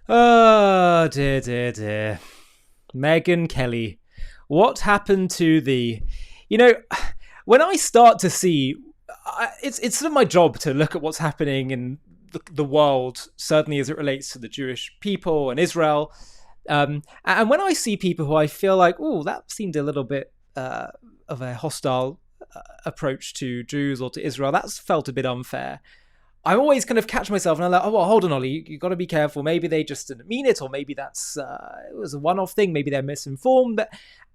Oh, dear, dear, dear. Megyn Kelly, what happened to the... You know, when I start to see... It's sort of my job to look at what's happening in the world, certainly as it relates to the Jewish people and Israel. And when I see people who I feel like, oh, that seemed a little bit of a hostile approach to Jews or to Israel, that's felt a bit unfair. I always kind of catch myself and I'm like, oh, well, hold on, Ollie, you got to be careful. Maybe they just didn't mean it, or maybe that's it was a one-off thing. Maybe they're misinformed.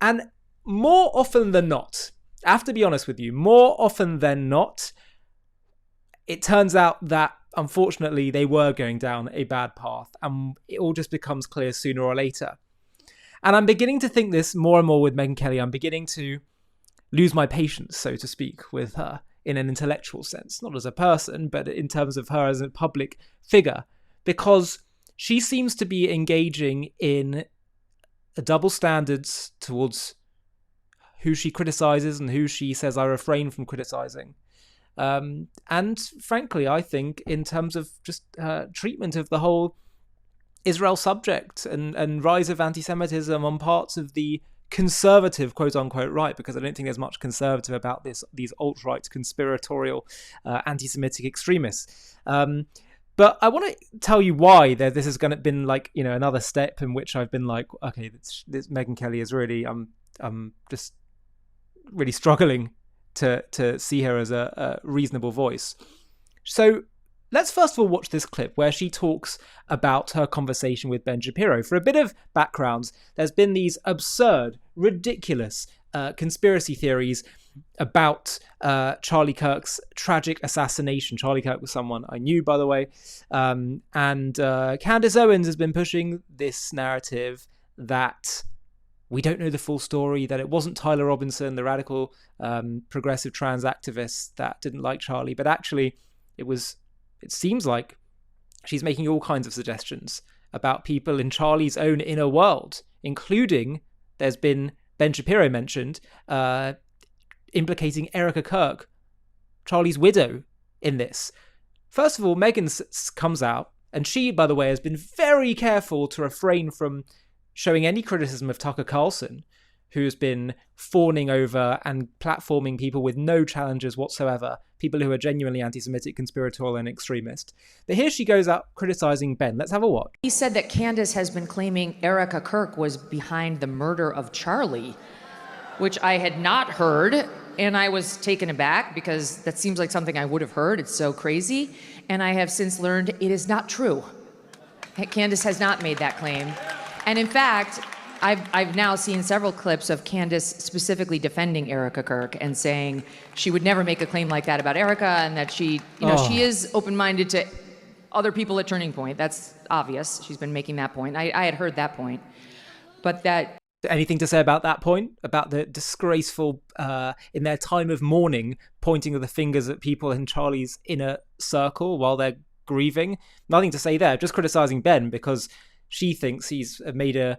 And more often than not, I have to be honest with you, more often than not, it turns out that unfortunately they were going down a bad path, and it all just becomes clear sooner or later. And I'm beginning to think this more and more with Megyn Kelly. I'm beginning to lose my patience, so to speak, with her in an intellectual sense, not as a person, but in terms of her as a public figure, because she seems to be engaging in a double standards towards who she criticizes and who she says I refrain from criticizing. And frankly, I think in terms of just treatment of the whole Israel subject and rise of anti-Semitism on parts of the conservative, quote unquote, right, because I don't think there's much conservative about these alt-right conspiratorial anti-Semitic extremists. But I want to tell you why this has been like, you know, another step in which I've been like, okay, this Megyn Kelly is really, I'm just really struggling to see her as a reasonable voice. So let's first of all watch this clip where she talks about her conversation with Ben Shapiro. For a bit of background, there's been these absurd, ridiculous conspiracy theories about Charlie Kirk's tragic assassination. Charlie Kirk was someone I knew, by the way. And Candace Owens has been pushing this narrative that we don't know the full story, that it wasn't Tyler Robinson, the radical progressive trans activist that didn't like Charlie, but actually it seems like she's making all kinds of suggestions about people in Charlie's own inner world, including there's been Ben Shapiro mentioned implicating Erica Kirk, Charlie's widow, in this. First of all, Megyn comes out, and she, by the way, has been very careful to refrain from showing any criticism of Tucker Carlson, who's been fawning over and platforming people with no challenges whatsoever, people who are genuinely anti-Semitic, conspiratorial, and extremist. But here she goes out criticizing Ben. Let's have a watch. He said that Candace has been claiming Erica Kirk was behind the murder of Charlie, which I had not heard, and I was taken aback because that seems like something I would have heard. It's so crazy. And I have since learned it is not true. Candace has not made that claim. And in fact, I've now seen several clips of Candace specifically defending Erica Kirk and saying she would never make a claim like that about Erica, and that she is open-minded to other people at Turning Point. That's obvious. She's been making that point. I had heard that point. But that... Anything to say about that point? About the disgraceful, in their time of mourning, pointing of the fingers at people in Charlie's inner circle while they're grieving? Nothing to say there. Just criticizing Ben because she thinks he's made a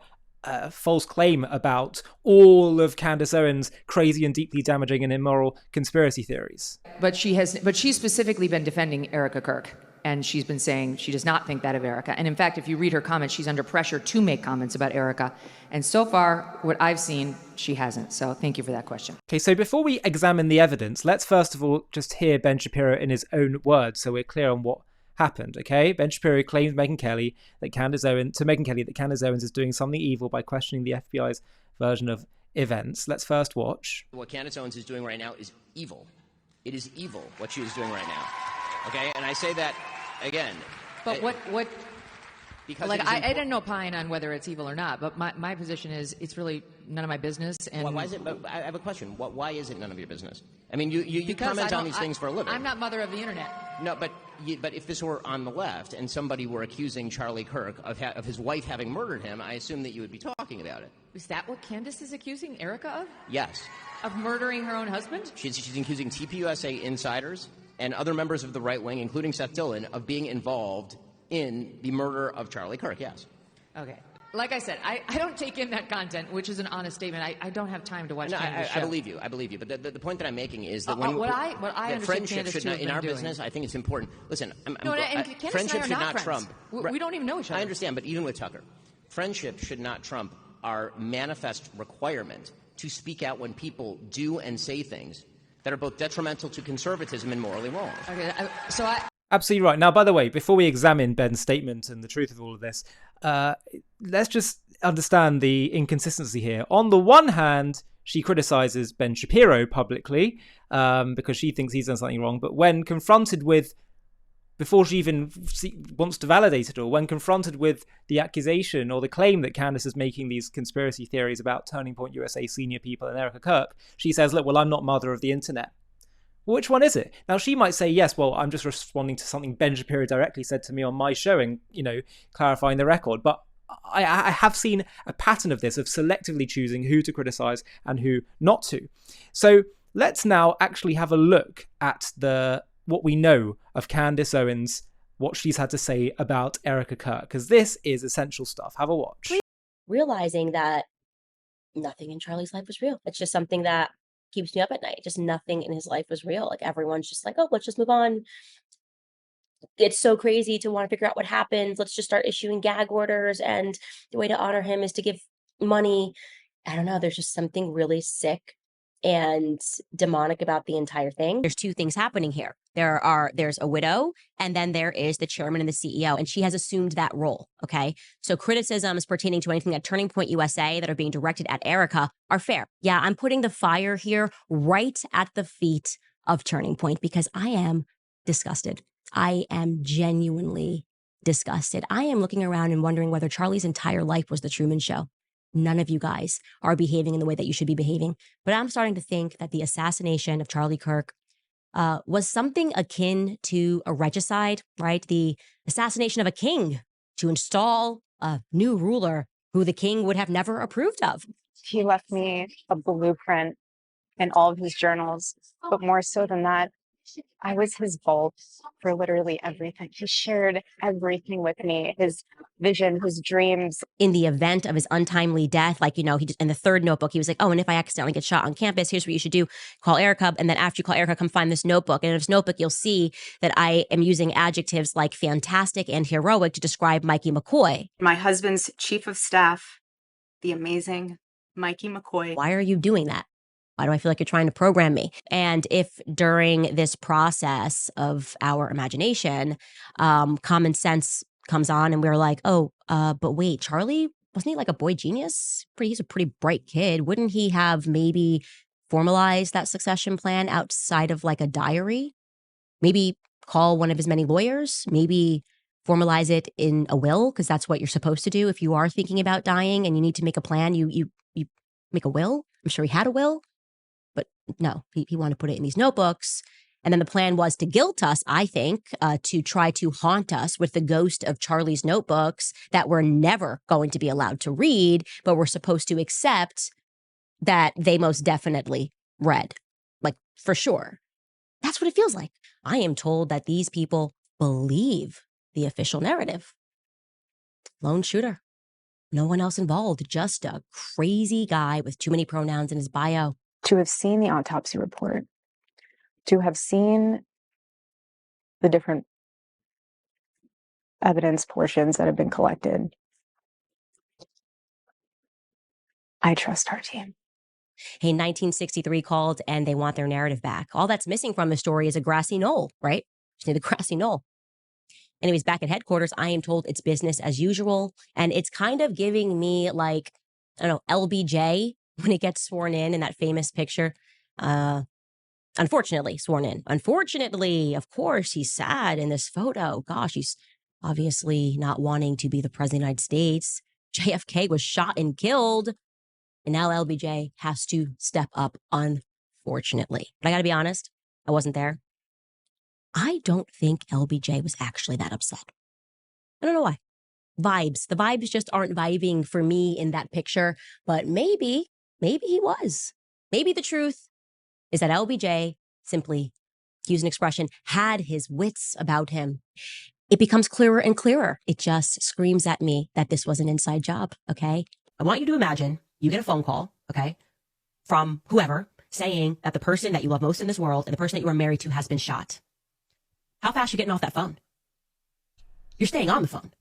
false claim about all of Candace Owens' crazy and deeply damaging and immoral conspiracy theories. But she's specifically been defending Erica Kirk, and she's been saying she does not think that of Erica. And in fact, if you read her comments, she's under pressure to make comments about Erica. And so far, what I've seen, she hasn't. So thank you for that question. Okay, so before we examine the evidence, let's first of all just hear Ben Shapiro in his own words so we're clear on what happened, okay? Ben Shapiro claims Megyn Kelly that Candace Owens is doing something evil by questioning the FBI's version of events. Let's first watch. What Candace Owens is doing right now is evil. It is evil what she is doing right now. Okay? And I say that again. But what because like I didn't opine on whether it's evil or not, but my position is it's really none of my business. And why is it? But I have a question. Why is it none of your business? I mean, you comment on these things for a living. I'm not mother of the internet. No, but if this were on the left and somebody were accusing Charlie Kirk of his wife having murdered him, I assume that you would be talking about it. Is that what Candace is accusing Erica of? Yes. Of murdering her own husband? She's accusing TPUSA insiders and other members of the right wing, including Seth Dillon, of being involved in the murder of Charlie Kirk, yes. Okay. like I said, I don't take in that content, which is an honest statement. I don't have time to watch Candace's show. I believe you. I believe you. But the point that I'm making is that what I understand friendship Candace should to not, have in been our doing. business, I think it's important. Listen, Candace friendship and I are should not friends. trump. We don't even know each other. I understand, but even with Tucker, friendship should not trump our manifest requirement to speak out when people do and say things that are both detrimental to conservatism and morally wrong. Okay, Absolutely right. Now, by the way, before we examine Ben's statement and the truth of all of this, let's just understand the inconsistency here. On the one hand, she criticizes Ben Shapiro publicly because she thinks he's done something wrong. But when confronted with, before she even wants to validate it all, when confronted with the accusation or the claim that Candace is making these conspiracy theories about Turning Point USA senior people and Erica Kirk, she says, look, well, I'm not mother of the internet. Which one is it? Now, she might say, yes, well, I'm just responding to something Ben Shapiro directly said to me on my show and, clarifying the record. But I have seen a pattern of this, of selectively choosing who to criticize and who not to. So let's now actually have a look at what we know of Candace Owens, what she's had to say about Erica Kirk, because this is essential stuff. Have a watch. Realizing that nothing in Charlie's life was real. It's just something that keeps me up at night. Just nothing in his life was real. Like, everyone's just like, oh, let's just move on. It's so crazy to want to figure out what happened. Let's just start issuing gag orders. And the way to honor him is to give money. I don't know. There's just something really sick and demonic about the entire thing. There's two things happening here. There's a widow, and then there is the chairman and the CEO, and she has assumed that role. Okay. So criticisms pertaining to anything at Turning Point USA that are being directed at Erica are fair. Yeah, I'm putting the fire here right at the feet of Turning Point because I am disgusted. I am genuinely disgusted. I am looking around and wondering whether Charlie's entire life was the Truman Show. None of you guys are behaving in the way that you should be behaving. But I'm starting to think that the assassination of Charlie Kirk was something akin to a regicide, right? The assassination of a king to install a new ruler who the king would have never approved of. He left me a blueprint in all of his journals, but more so than that, I was his vault for literally everything. He shared everything with me, his vision, his dreams. In the event of his untimely death, he just, in the third notebook, he was like, oh, and if I accidentally get shot on campus, here's what you should do. Call Erica. And then after you call Erica, come find this notebook. And in this notebook, you'll see that I am using adjectives like fantastic and heroic to describe Mikey McCoy. My husband's chief of staff, the amazing Mikey McCoy. Why are you doing that? Why do I feel like you're trying to program me? And if during this process of our imagination, common sense comes on and we're like, oh, but wait, Charlie, wasn't he like a boy genius? He's a pretty bright kid. Wouldn't he have maybe formalized that succession plan outside of like a diary? Maybe call one of his many lawyers? Maybe formalize it in a will? Because that's what you're supposed to do if you are thinking about dying and you need to make a plan. You make a will. I'm sure he had a will. But no, he wanted to put it in these notebooks. And then the plan was to guilt us, I think, to try to haunt us with the ghost of Charlie's notebooks that we're never going to be allowed to read, but we're supposed to accept that they most definitely read. Like, for sure. That's what it feels like. I am told that these people believe the official narrative. Lone shooter. No one else involved. Just a crazy guy with too many pronouns in his bio. To have seen the autopsy report, to have seen the different evidence portions that have been collected, I trust our team. Hey, 1963 called and they want their narrative back. All that's missing from the story is a grassy knoll, right? Just need a grassy knoll. Anyways, back at headquarters, I am told it's business as usual. And it's kind of giving me like, I don't know, LBJ when he gets sworn in that famous picture. Unfortunately, sworn in. Unfortunately, of course, he's sad in this photo. Gosh, he's obviously not wanting to be the president of the United States. JFK was shot and killed. And now LBJ has to step up, unfortunately. But I got to be honest, I wasn't there. I don't think LBJ was actually that upset. I don't know why. Vibes. The vibes just aren't vibing for me in that picture. But maybe he was. Maybe the truth is that LBJ simply, to use an expression, had his wits about him. it becomes clearer and clearer. It just screams at me that this was an inside job, okay? I want you to imagine you get a phone call, okay, from whoever saying that the person that you love most in this world and the person that you are married to has been shot. How fast are you getting off that phone? You're staying on the phone.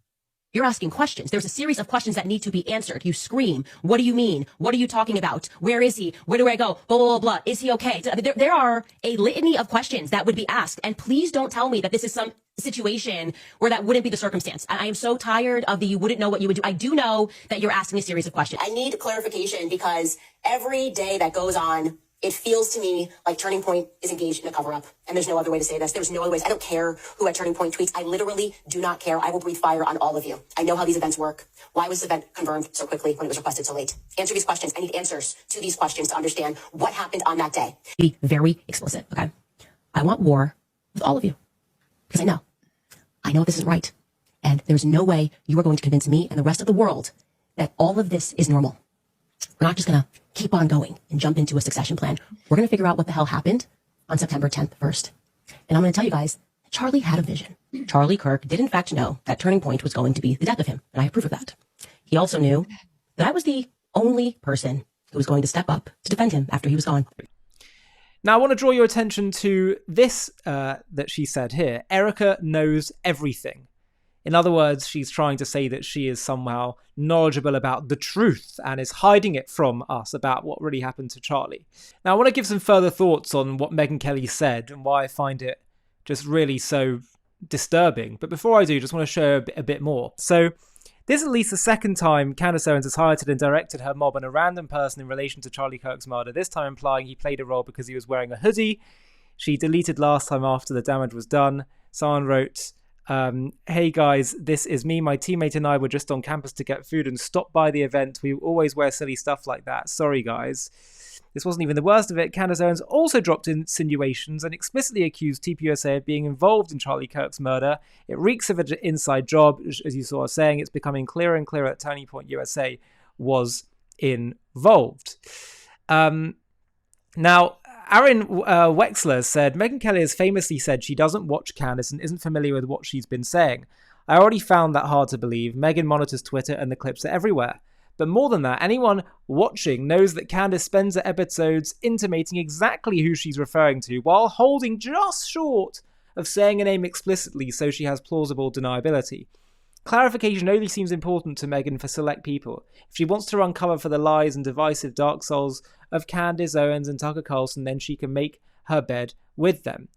You're asking questions. There's a series of questions that need to be answered. You scream. What do you mean? What are you talking about? Where is he? Where do I go? Blah, blah, blah, blah. Is he okay? There are a litany of questions that would be asked. And please don't tell me that this is some situation where that wouldn't be the circumstance. I am so tired of the you wouldn't know what you would do. I do know that you're asking a series of questions. I need clarification because every day that goes on, it feels to me like Turning Point is engaged in a cover-up. And there's no other way to say this. There's no other ways. I don't care who at Turning Point tweets. I literally do not care. I will breathe fire on all of you. I know how these events work. Why was this event confirmed so quickly when it was requested so late? Answer these questions. I need answers to these questions to understand what happened on that day. Be very explicit, okay? I want war with all of you. Because I know this isn't right. And there's no way you are going to convince me and the rest of the world that all of this is normal. We're not just going to keep on going and jump into a succession plan. We're going to figure out what the hell happened on September 10th first. And I'm going to tell you guys, Charlie had a vision. Charlie Kirk did in fact know that Turning Point was going to be the death of him. And I approve of that. He also knew that I was the only person who was going to step up to defend him after he was gone. Now, I want to draw your attention to this that she said here. Erica knows everything. In other words, she's trying to say that she is somehow knowledgeable about the truth and is hiding it from us about what really happened to Charlie. Now, I want to give some further thoughts on what Megyn Kelly said and why I find it just really so disturbing. But before I do, just want to show a bit more. So, this is at least the second time Candace Owens has highlighted and directed her mob on a random person in relation to Charlie Kirk's murder, this time implying he played a role because he was wearing a hoodie. She deleted last time after the damage was done. Someone wrote, hey guys, this is me. My teammate and I were just on campus to get food and stopped by the event. We always wear silly stuff like that. Sorry guys. This wasn't even the worst of it. Candace Owens also dropped insinuations and explicitly accused TPUSA of being involved in Charlie Kirk's murder. It reeks of an inside job, as you saw us saying. It's becoming clearer and clearer that Turning Point USA was involved. Now, Aaron Wexler said, Megyn Kelly has famously said she doesn't watch Candace and isn't familiar with what she's been saying. I already found that hard to believe. Megyn monitors Twitter and the clips are everywhere. But more than that, anyone watching knows that Candace spends her episodes intimating exactly who she's referring to while holding just short of saying a name explicitly so she has plausible deniability. Clarification only seems important to Megyn for select people. If she wants to run cover for the lies and divisive dark souls of Candace Owens and Tucker Carlson, then she can make her bed with them.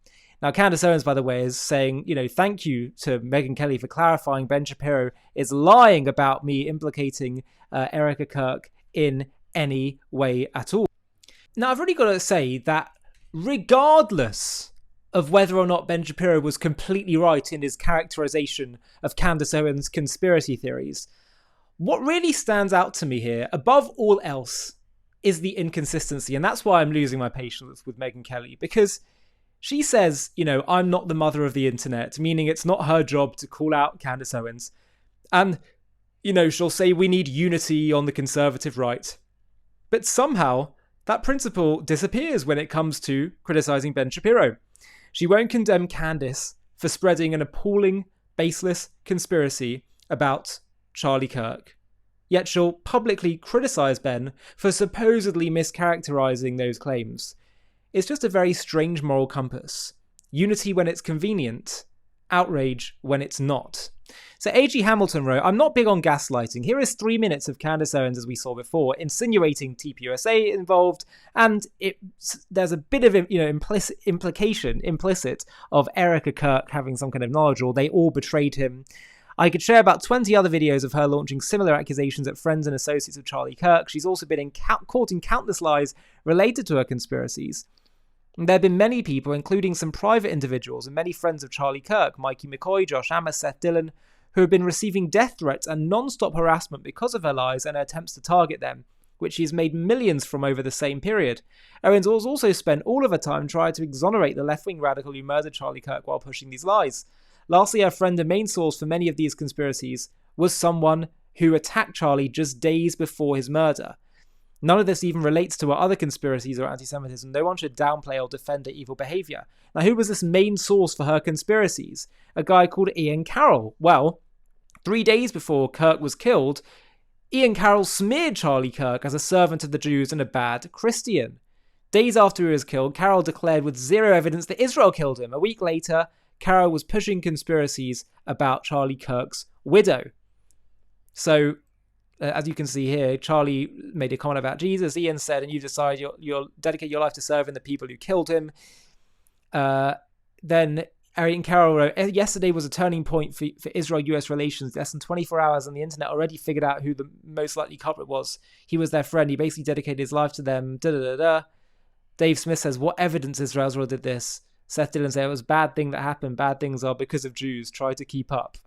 Now, Candace Owens, by the way, is saying, thank you to Megyn Kelly for clarifying Ben Shapiro is lying about me implicating Erica Kirk in any way at all. Now, I've really got to say that regardless of whether or not Ben Shapiro was completely right in his characterization of Candace Owens' conspiracy theories, what really stands out to me here, above all else, is the inconsistency. And that's why I'm losing my patience with Megyn Kelly, because she says, I'm not the mother of the internet, meaning it's not her job to call out Candace Owens. And, she'll say we need unity on the conservative right. But somehow that principle disappears when it comes to criticizing Ben Shapiro. She won't condemn Candace for spreading an appalling, baseless conspiracy about Charlie Kirk. Yet she'll publicly criticize Ben for supposedly mischaracterizing those claims. It's just a very strange moral compass. Unity when it's convenient, outrage when it's not. So A.G. Hamilton wrote, I'm not big on gaslighting. Here is 3 minutes of Candace Owens, as we saw before, insinuating TPUSA involved, and there's a bit of implicit of Erica Kirk having some kind of knowledge, or they all betrayed him. I could share about 20 other videos of her launching similar accusations at friends and associates of Charlie Kirk. She's also been caught in countless lies related to her conspiracies. And there have been many people, including some private individuals and many friends of Charlie Kirk, Mikey McCoy, Josh Amos, Seth Dillon, who have been receiving death threats and non-stop harassment because of her lies and her attempts to target them, which she's made millions from over the same period. Owens has also spent all of her time trying to exonerate the left-wing radical who murdered Charlie Kirk while pushing these lies. Lastly, her friend and main source for many of these conspiracies was someone who attacked Charlie just days before his murder. None of this even relates to other conspiracies or anti-Semitism. No one should downplay or defend her evil behaviour. Now, who was this main source for her conspiracies? A guy called Ian Carroll. Well, 3 days before Kirk was killed, Ian Carroll smeared Charlie Kirk as a servant of the Jews and a bad Christian. Days after he was killed, Carroll declared with zero evidence that Israel killed him. A week later, Carroll was pushing conspiracies about Charlie Kirk's widow. So, as you can see here, Charlie made a comment about Jesus. Ian said, and you decide you'll dedicate your life to serving the people who killed him. Then Ian Carroll wrote, yesterday was a turning point for Israel-US relations. Less than 24 hours and the internet already figured out who the most likely culprit was. He was their friend. He basically dedicated his life to them. Dave Smith says, what evidence Israel did this? Seth Dillon said, it was a bad thing that happened. Bad things are because of Jews. Try to keep up.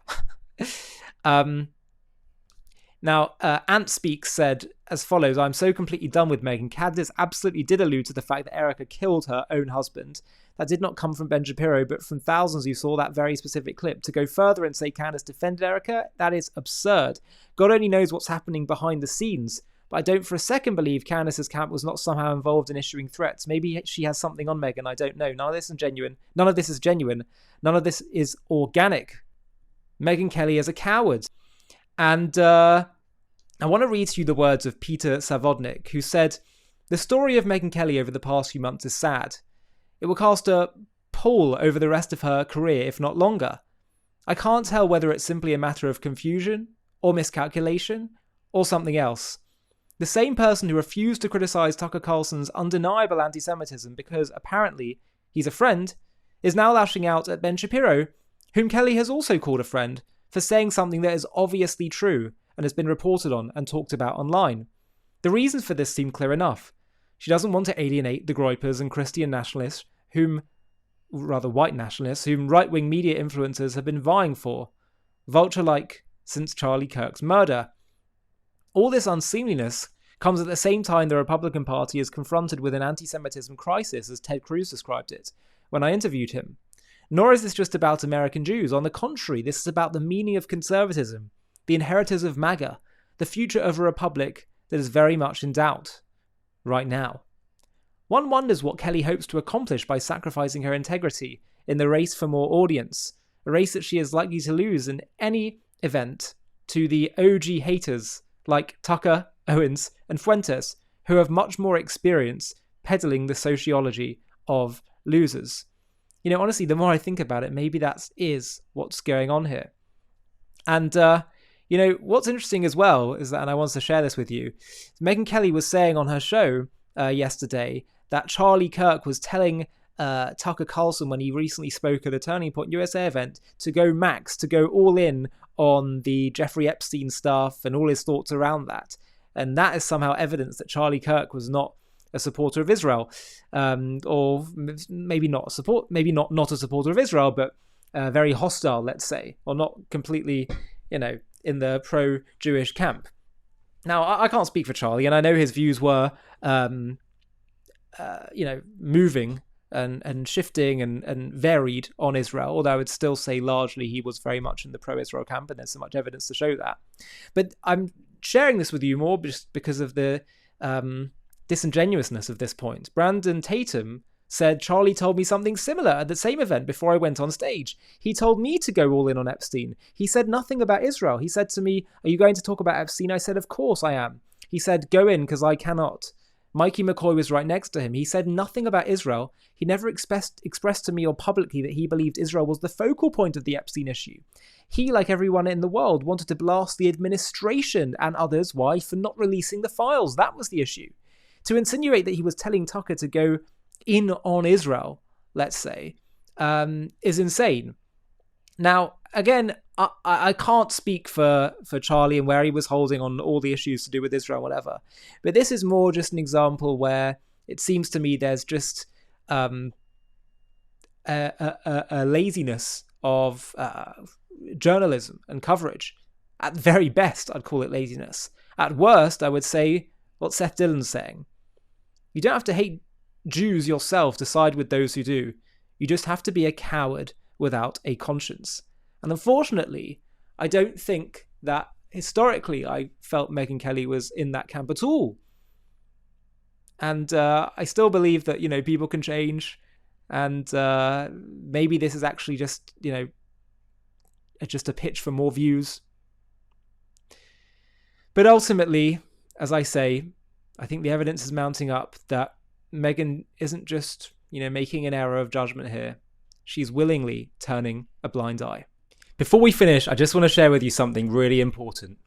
Now, Ant Speaks said as follows, I'm so completely done with Megyn. Candace absolutely did allude to the fact that Erica killed her own husband. That did not come from Ben Shapiro, but from thousands who saw that very specific clip. To go further and say Candace defended Erica, that is absurd. God only knows what's happening behind the scenes. But I don't for a second believe Candace's camp was not somehow involved in issuing threats. Maybe she has something on Megyn, I don't know. None of this is genuine. None of this is genuine. None of this is organic. Megyn Kelly is a coward. And I want to read to you the words of Peter Savodnik, who said, the story of Megyn Kelly over the past few months is sad. It will cast a pall over the rest of her career, if not longer. I can't tell whether it's simply a matter of confusion, or miscalculation, or something else. The same person who refused to criticize Tucker Carlson's undeniable anti-Semitism because, apparently, he's a friend, is now lashing out at Ben Shapiro, whom Kelly has also called a friend, for saying something that is obviously true and has been reported on and talked about online. The reasons for this seem clear enough. She doesn't want to alienate the Groypers and Christian nationalists, white nationalists, whom right-wing media influencers have been vying for, vulture-like since Charlie Kirk's murder. All this unseemliness comes at the same time the Republican Party is confronted with an anti-Semitism crisis, as Ted Cruz described it when I interviewed him. Nor is this just about American Jews. On the contrary, this is about the meaning of conservatism, the inheritors of MAGA, the future of a republic that is very much in doubt right now. One wonders what Kelly hopes to accomplish by sacrificing her integrity in the race for more audience, a race that she is likely to lose in any event to the OG haters like Tucker, Owens, and Fuentes, who have much more experience peddling the sociology of losers. You know, honestly, the more I think about it, maybe that is what's going on here. And, you know, what's interesting as well is that, and I want to share this with you, Megyn Kelly was saying on her show yesterday that Charlie Kirk was telling Tucker Carlson when he recently spoke at a Turning Point USA event to go max, to go all in on the Jeffrey Epstein stuff and all his thoughts around that. And that is somehow evidence that Charlie Kirk was not a supporter of Israel, or maybe not a supporter of Israel, but very hostile, let's say, or not completely, you know, in the pro-Jewish camp. Now, I can't speak for Charlie, and I know his views were, you know, moving and shifting and varied on Israel, although I would still say largely he was very much in the pro-Israel camp, and there's so much evidence to show that. But I'm sharing this with you more just because of the disingenuousness of this point. Brandon Tatum said, Charlie told me something similar at the same event before I went on stage. He told me to go all in on Epstein. He said nothing about Israel. He said to me, are you going to talk about Epstein? I said, of course I am. He said, go in because I cannot. Mikey McCoy was right next to him. He said nothing about Israel. He never expressed to me or publicly that he believed Israel was the focal point of the Epstein issue. He, like everyone in the world, wanted to blast the administration and others. Why? For not releasing the files. That was the issue. To insinuate that he was telling Tucker to go in on Israel, let's say, is insane. Now, again, I can't speak for Charlie and where he was holding on all the issues to do with Israel, whatever. But this is more just an example where it seems to me there's just a laziness of journalism and coverage. At very best, I'd call it laziness. At worst, I would say what Seth Dillon's saying. You don't have to hate Jews yourself to side with those who do. You just have to be a coward without a conscience. And unfortunately, I don't think that historically I felt Megyn Kelly was in that camp at all. And I still believe that, people can change. And maybe this is actually just, just a pitch for more views. But ultimately, as I say, I think the evidence is mounting up that Megyn isn't just, making an error of judgment here. She's willingly turning a blind eye. Before we finish, I just want to share with you something really important.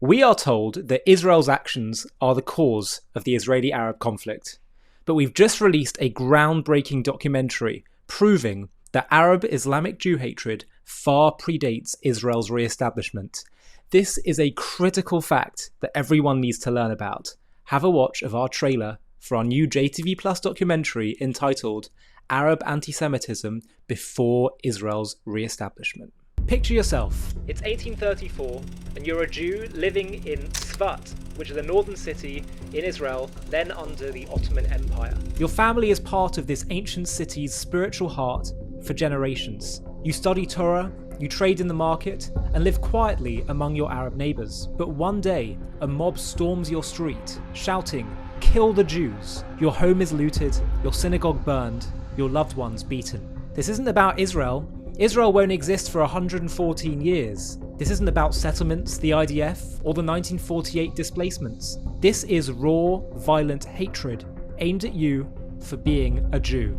We are told that Israel's actions are the cause of the Israeli-Arab conflict, but we've just released a groundbreaking documentary proving that Arab Islamic Jew hatred far predates Israel's re-establishment. This is a critical fact that everyone needs to learn about. Have a watch of our trailer for our new JTV Plus documentary entitled Arab Antisemitism Before Israel's Re-establishment. Picture yourself, it's 1834 and you're a Jew living in Tzfat, which is a northern city in Israel, then under the Ottoman Empire. Your family is part of this ancient city's spiritual heart for generations. You study Torah, you trade in the market, and live quietly among your Arab neighbours. But one day, a mob storms your street, shouting, "Kill the Jews!" Your home is looted, your synagogue burned, your loved ones beaten. This isn't about Israel. Israel won't exist for 114 years. This isn't about settlements, the IDF, or the 1948 displacements. This is raw, violent hatred aimed at you for being a Jew.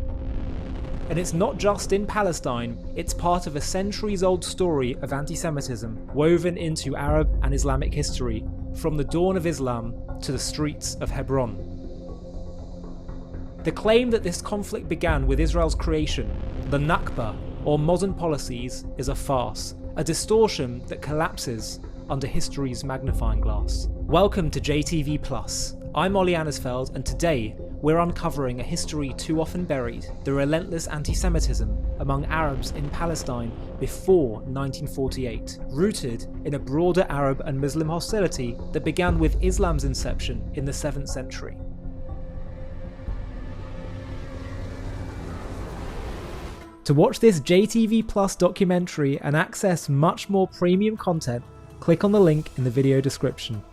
And it's not just in Palestine, it's part of a centuries-old story of anti-Semitism woven into Arab and Islamic history, from the dawn of Islam to the streets of Hebron. The claim that this conflict began with Israel's creation, the Nakba, or modern policies, is a farce, a distortion that collapses under history's magnifying glass. Welcome to JTV Plus. I'm Ollie Annisfeld, and today we're uncovering a history too often buried, the relentless anti-Semitism among Arabs in Palestine before 1948, rooted in a broader Arab and Muslim hostility that began with Islam's inception in the 7th century. To watch this JTV Plus documentary and access much more premium content, click on the link in the video description.